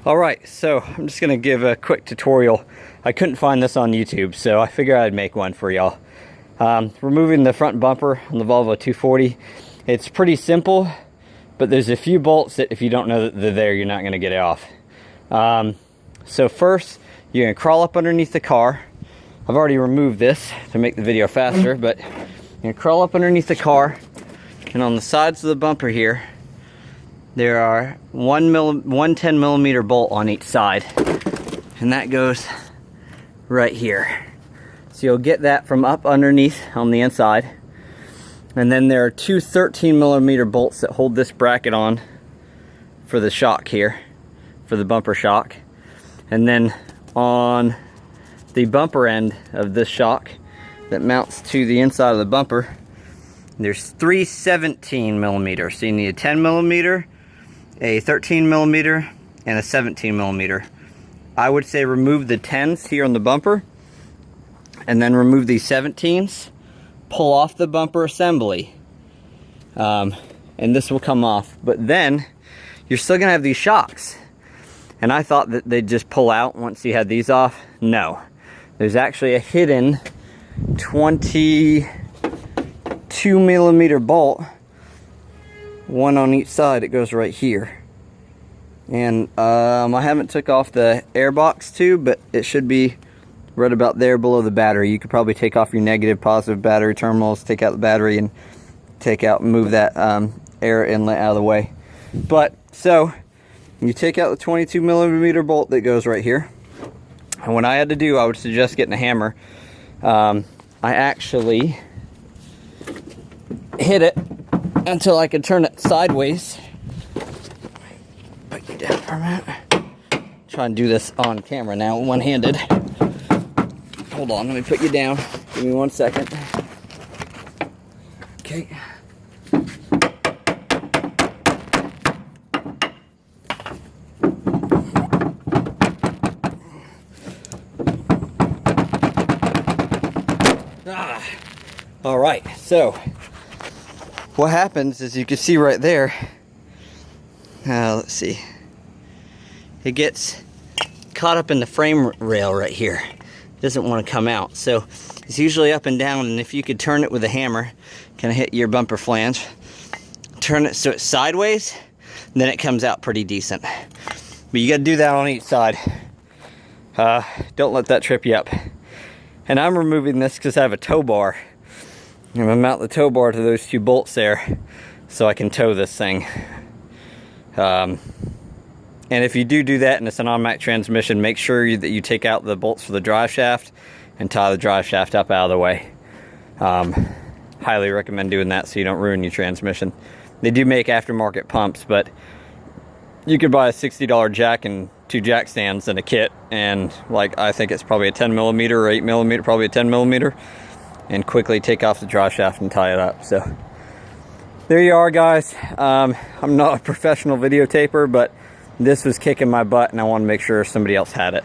Alright, so I'm just going to give a quick tutorial. I couldn't find this on YouTube, so I figured I'd make one for y'all. Removing the front bumper on the Volvo 240. It's pretty simple, but there's a few bolts that if you don't know that they're there, you're not going to get it off. So first, you're going to crawl up underneath the car. I've already removed this to make the video faster, but you're going to crawl up underneath the car, and on the sides of the bumper here, there are one 10 millimeter bolt on each side, and that goes right here. So you'll get that from up underneath on the inside. And then there are two 13 millimeter bolts that hold this bracket on for the shock here, for the bumper shock. And then on the bumper end of this shock that mounts to the inside of the bumper, there's three 17 millimeters. So you need a 10 millimeter, a 13 millimeter, and a 17 millimeter. I would say remove the 10s here on the bumper, and then remove these 17s, pull off the bumper assembly, and this will come off. But then you're still gonna have these shocks, and I thought that they'd just pull out once you had these off. No, there's actually a hidden 22 millimeter bolt, one on each side. It goes right here, and I haven't took off the airbox tube, but it should be right about there below the battery. You could probably take off your negative, positive battery terminals, take out the battery, and move that air inlet out of the way. But so you take out the 22 millimeter bolt that goes right here, and what I had to do, I would suggest getting a hammer. I actually hit it until I could turn it sideways. Put you down for a minute. Try and do this on camera now, one-handed. Hold on, let me put you down. Give me 1 second. Okay. All right, so what happens is, you can see right there, let's see, it gets caught up in the frame rail right here. It doesn't want to come out, so it's usually up and down, and if you could turn it with a hammer, kind of hit your bumper flange, turn it so it's sideways, then it comes out pretty decent. But you got to do that on each side. Don't let that trip you up. And I'm removing this because I have a tow bar. I'm going to mount the tow bar to those two bolts there so I can tow this thing. And if you do that and it's an automatic transmission, make sure that you take out the bolts for the drive shaft and tie the drive shaft up out of the way. Highly recommend doing that so you don't ruin your transmission. They do make aftermarket pumps, but you could buy a $60 jack and 2 jack stands in a kit, and like, I think it's probably a 10 millimeter or 8 millimeter, probably a 10 millimeter, and quickly take off the drive shaft and tie it up. So there you are, guys. I'm not a professional videotaper, but this was kicking my butt and I want to make sure somebody else had it.